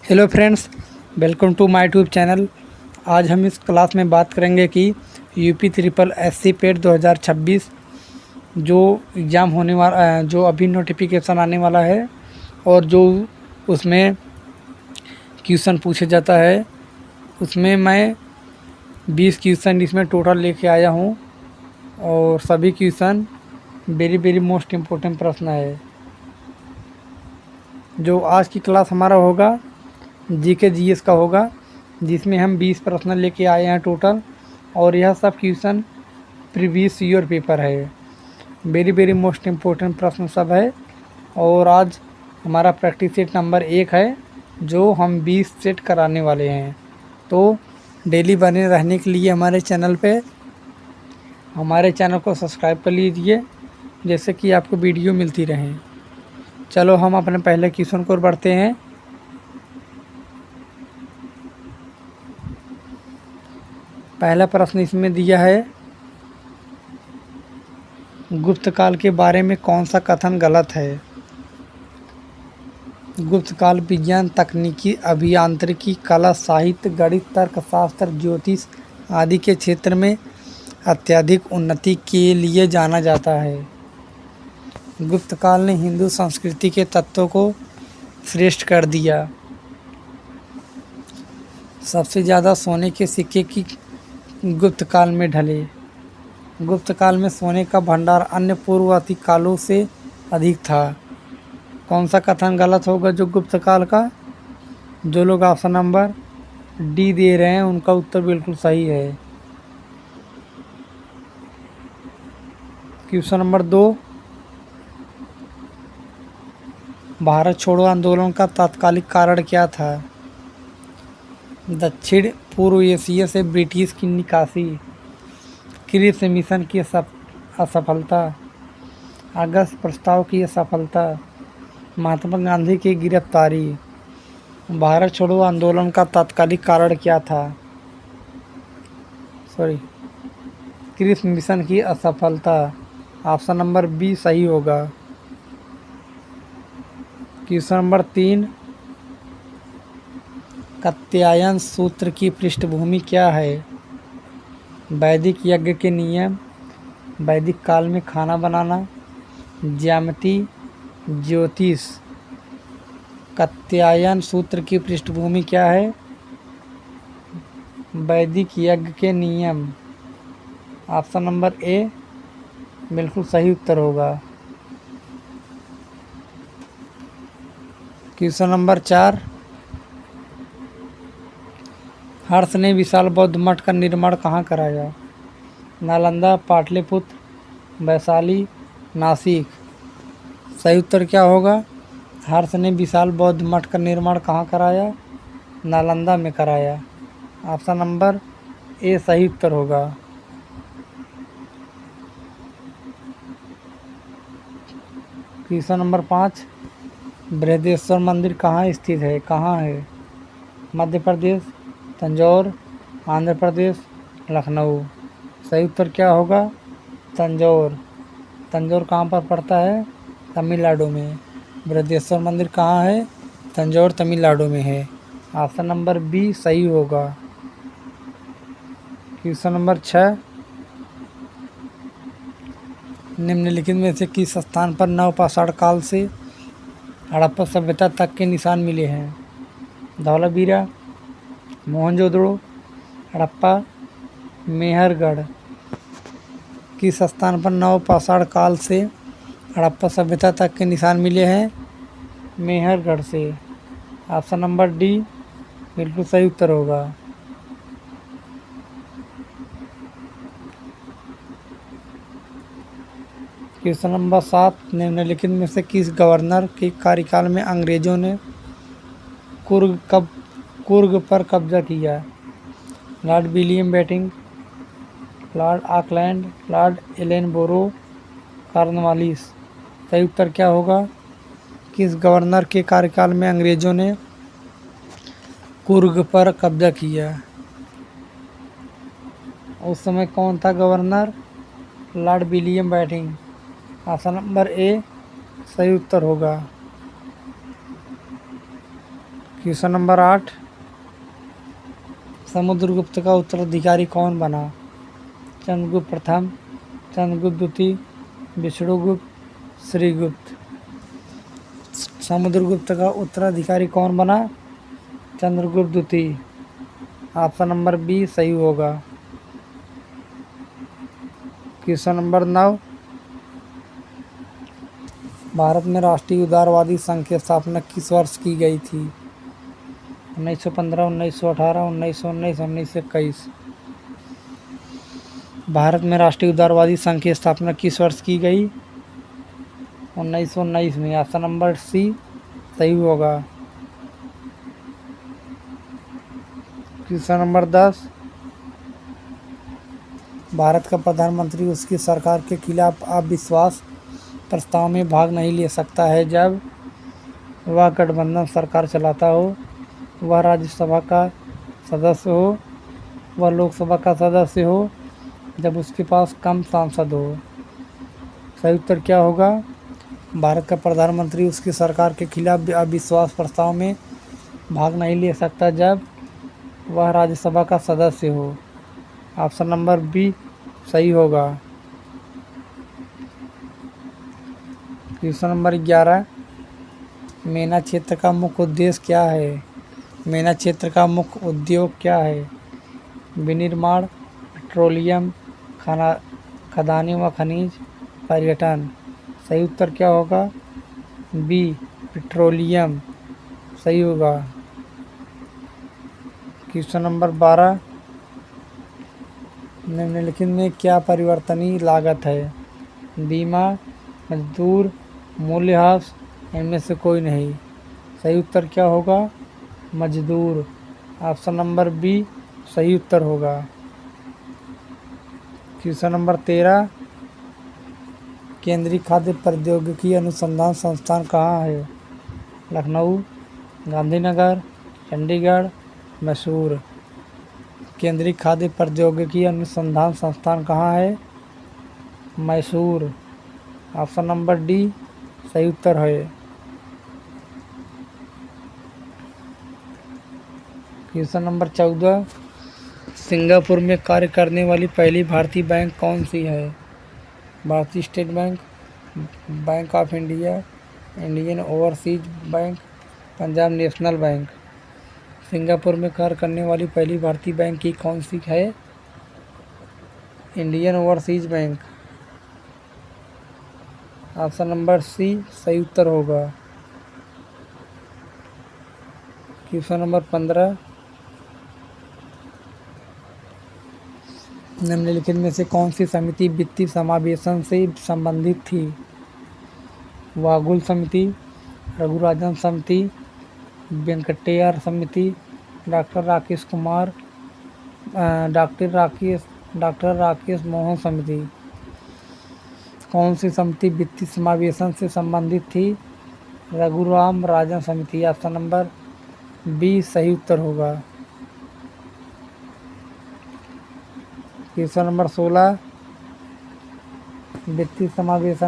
Hello friends, welcome to my YouTube channel. आज हम इस क्लास में बात करेंगे कि यूपी ट्रिपल एससी पेट 2026 जो एग्ज़ाम होने वाला, जो अभी नोटिफिकेशन आने वाला है और जो उसमें क्वेश्चन पूछे जाता है, उसमें मैं 20 क्वेश्चन इसमें टोटल लेके आया हूँ और सभी क्वेश्चन वेरी मोस्ट इम्पोर्टेंट प्रश्न है। जो आज की क्लास हमारा होगा जीके जीएस का होगा, जिसमें हम 20 प्रश्न लेके आए हैं टोटल, और यह सब क्वेश्चन प्रीवियस ईयर पेपर है। वेरी मोस्ट इम्पोर्टेंट प्रश्न सब है। और आज हमारा प्रैक्टिस सेट नंबर 1 है, जो हम 20 सेट कराने वाले हैं। तो डेली बने रहने के लिए हमारे चैनल को सब्सक्राइब कर लीजिए, जैसे कि आपको वीडियो मिलती रहे। चलो हम अपने पहले क्वेश्चन को बढ़ते हैं। पहला प्रश्न इसमें दिया है, गुप्त काल के बारे में कौन सा कथन गलत है। गुप्त काल विज्ञान, तकनीकी, अभियांत्रिकी, कला, साहित्य, गणित, तर्कशास्त्र, ज्योतिष आदि के क्षेत्र में अत्यधिक उन्नति के लिए जाना जाता है। गुप्त काल ने हिंदू संस्कृति के तत्वों को श्रेष्ठ कर दिया। सबसे ज़्यादा सोने के सिक्के की गुप्त काल में ढले। गुप्त काल में सोने का भंडार अन्य पूर्ववर्ती कालों से अधिक था। कौन सा कथन गलत होगा जो गुप्त काल का? जो लोग ऑप्शन नंबर डी दे रहे हैं उनका उत्तर बिल्कुल सही है। क्वेश्चन नंबर 2, भारत छोड़ो आंदोलन का तात्कालिक कारण क्या था? दक्षिण पूर्व एशिया से ब्रिटिश की निकासी, क्रिस मिशन की असफलता, अगस्त प्रस्ताव की असफलता, महात्मा गांधी की गिरफ्तारी। भारत छोड़ो आंदोलन का तात्कालिक कारण क्या था? क्रिस मिशन की असफलता। ऑप्शन नंबर बी सही होगा। क्वेश्चन नंबर 3, कात्यायन सूत्र की पृष्ठभूमि क्या है? वैदिक यज्ञ के नियम, वैदिक काल में खाना बनाना, ज्यामिति, ज्योतिष। कात्यायन सूत्र की पृष्ठभूमि क्या है? वैदिक यज्ञ के नियम। ऑप्शन नंबर ए बिल्कुल सही उत्तर होगा। क्वेश्चन नंबर 4, हर्ष ने विशाल बौद्ध मठ का निर्माण कहाँ कराया? नालंदा, पाटलिपुत्र, वैशाली, नासिक। सही उत्तर क्या होगा? हर्ष ने विशाल बौद्ध मठ का निर्माण कहाँ कराया? नालंदा में कराया। ऑप्शन नंबर ए सही उत्तर होगा। क्वेश्चन नंबर 5, बृहदेश्वर मंदिर कहाँ स्थित है? कहाँ है? मध्य प्रदेश, तंजौर, आंध्र प्रदेश, लखनऊ। सही उत्तर क्या होगा? तंजौर। तंजौर कहाँ पर पड़ता है? तमिलनाडु में। बृहदेश्वर मंदिर कहाँ है? तंजौर, तमिलनाडु में है। ऑप्शन नंबर बी सही होगा। क्वेश्चन नंबर 6, निम्नलिखित में से किस स्थान पर नवपाषाण काल से हड़प्पा सभ्यता तक के निशान मिले हैं? धौलावीरा, मोहनजोदड़ो, हड़प्पा, मेहरगढ़। किस स्थान पर नवपाषाण काल से हड़प्पा सभ्यता तक के निशान मिले हैं? मेहरगढ़ से। ऑप्शन नंबर डी बिल्कुल सही उत्तर होगा। क्वेश्चन नंबर 7, निम्नलिखित में से किस गवर्नर के कार्यकाल में अंग्रेजों ने कुर्ग पर कब्जा किया? Lord William Bentinck, Lord Auckland, Lord Ellenborough, Cornwallis. सही उत्तर क्या होगा? किस गवर्नर के कार्यकाल में अंग्रेजों ने कुर्ग पर कब्जा किया? उस समय कौन था governor? Lord William Bentinck. Option number A सही उत्तर होगा। क्वेश्चन नंबर 8, समुद्रगुप्त का उत्तराधिकारी कौन बना? चंद्रगुप्त प्रथम, चंद्रगुप्त द्वितीय, विष्णुगुप्त, श्रीगुप्त। समुद्रगुप्त का उत्तराधिकारी कौन बना? चंद्रगुप्त द्वितीय। ऑप्शन नंबर बी सही होगा। क्वेश्चन नंबर 9, भारत में राष्ट्रीय उदारवादी संघ की स्थापना किस वर्ष की गई थी? 1915, 1918, 1919, 1921। भारत में राष्ट्रीय उदारवादी संघ की स्थापना किस वर्ष की गई? 1919 में। ऑप्शन नंबर सी सही होगा। क्वेश्चन नंबर 10, भारत का प्रधानमंत्री उसकी सरकार के खिलाफ अविश्वास प्रस्ताव में भाग नहीं ले सकता है जब वह गठबंधन सरकार चलाता हो, वह राज्यसभा का सदस्य हो, वह लोकसभा का सदस्य हो, जब उसके पास कम सांसद हो। सही उत्तर क्या होगा? भारत का प्रधानमंत्री उसकी सरकार के खिलाफ अविश्वास प्रस्ताव में भाग नहीं ले सकता जब वह राज्यसभा का सदस्य हो। ऑप्शन नंबर बी सही होगा। क्वेश्चन नंबर 11, मेना क्षेत्र का मुख्य उद्देश्य क्या है? मेना क्षेत्र का मुख्य उद्योग क्या है? विनिर्माण, पेट्रोलियम, खदानें व खनिज, पर्यटन। सही उत्तर क्या होगा? बी पेट्रोलियम सही होगा। क्वेश्चन नंबर 12, निम्नलिखित में क्या परिवर्तनीय लागत है? बीमा, मजदूर, मूल्यह्रास, इनमें से कोई नहीं। सही उत्तर क्या होगा? मजदूर। ऑप्शन नंबर बी सही उत्तर होगा। क्वेश्चन नंबर 13, केंद्रीय खाद्य प्रौद्योगिकी अनुसंधान संस्थान कहाँ है? लखनऊ, गांधीनगर, चंडीगढ़, मैसूर। केंद्रीय खाद्य प्रौद्योगिकी अनुसंधान संस्थान कहाँ है? मैसूर। ऑप्शन नंबर डी सही उत्तर है। क्वेश्चन नंबर 14, सिंगापुर में कार्य करने वाली पहली भारतीय बैंक कौन सी है? भारतीय state bank, bank of India, Indian Overseas bank, Punjab national bank. Singapore में कार्य करने वाली पहली भारतीय बैंक की कौन सी है? Indian Overseas Bank. Option number C सही उत्तर होगा। क्वेश्चन नंबर 15, निम्नलिखित में से कौन सी समिति वित्तीय समावेशन से संबंधित थी? वागुल समिति, रघुराजन समिति, वेंकटेयर समिति, डॉक्टर राकेश मोहन समिति। कौन सी समिति वित्तीय समावेशन से संबंधित थी? रघुराम राजन समिति। ऑप्शन नंबर बी सही उत्तर होगा। क्वेश्चन नंबर 16, वित्तीय समावेशन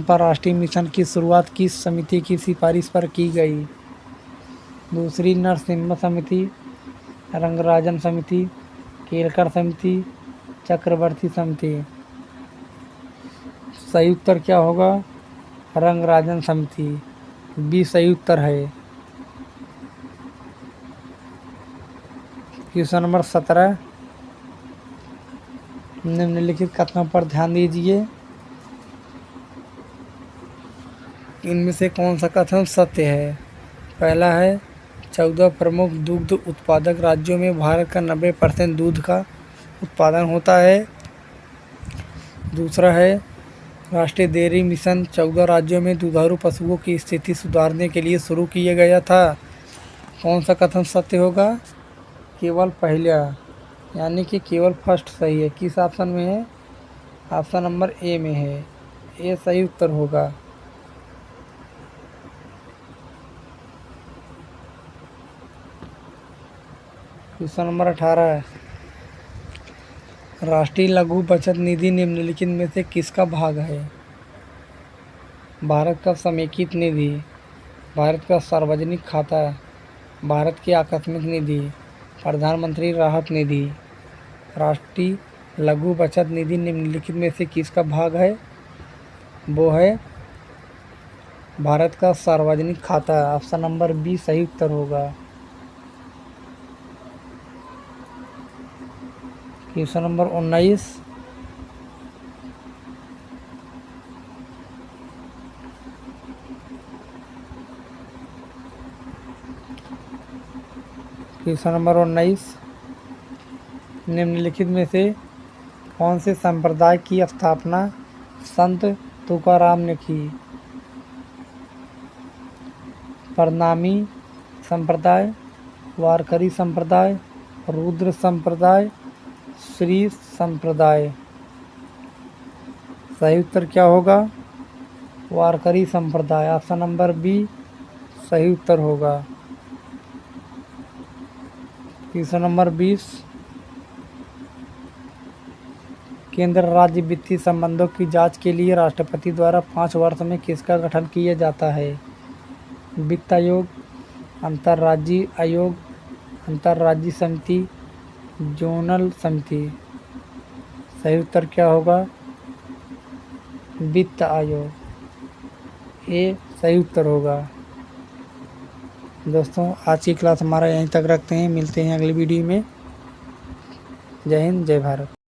पर राष्ट्रीय मिशन की शुरुआत किस समिति की सिफारिश पर की गई? दूसरी नरसिम्हा समिति, रंगराजन समिति, केलकर समिति, चक्रवर्ती समिति। सही उत्तर क्या होगा? रंगराजन समिति। बी सही उत्तर है। क्वेश्चन नंबर 17, निम्नलिखित कथनों पर ध्यान दीजिए। इनमें से कौन सा कथन सत्य है? पहला है 14 प्रमुख दुग्ध उत्पादक राज्यों में भारत का 90% दूध का उत्पादन होता है। दूसरा है राष्ट्रीय डेयरी मिशन 14 राज्यों में दुधारू पशुओं की स्थिति सुधारने के लिए शुरू किया गया था। कौन सा कथन सत्य होगा? केवल पहला, यानी कि केवल फर्स्ट सही है। किस ऑप्शन में है? ऑप्शन नंबर ए में है। ए सही उत्तर होगा। क्वेश्चन नंबर 18, राष्ट्रीय लघु बचत निधि निम्नलिखित में से किसका भाग है? भारत का समेकित निधि, भारत का सार्वजनिक खाता, भारत की आकस्मिक निधि, प्रधानमंत्री राहत निधि, राष्ट्रीय लघु बचत निधि निम्नलिखित में से किसका भाग है? वो है भारत का सार्वजनिक खाता। ऑप्शन नंबर बी सही उत्तर होगा। Question number 19। क्वेश्चन नंबर 19, निम्नलिखित में से कौन से संप्रदाय की स्थापना संत तुकाराम ने की? प्रणामी संप्रदाय, वारकरी संप्रदाय, रुद्र संप्रदाय, श्री संप्रदाय। सही उत्तर क्या होगा? वारकरी संप्रदाय। ऑप्शन नंबर बी सही उत्तर होगा। क्वेश्चन नंबर 20, केंद्र राज्य वित्तीय संबंधों की जांच के लिए राष्ट्रपति द्वारा 5 वर्ष में किसका गठन किया जाता है? वित्त आयोग, अंतर्राज्यीय आयोग, अंतर्राज्यीय समिति, जोनल समिति। सही उत्तर क्या होगा? वित्त आयोग, ये सही उत्तर होगा। दोस्तों आज की क्लास हमारा यहीं तक रखते हैं, मिलते हैं अगली वीडियो में। जय हिंद, जय भारत।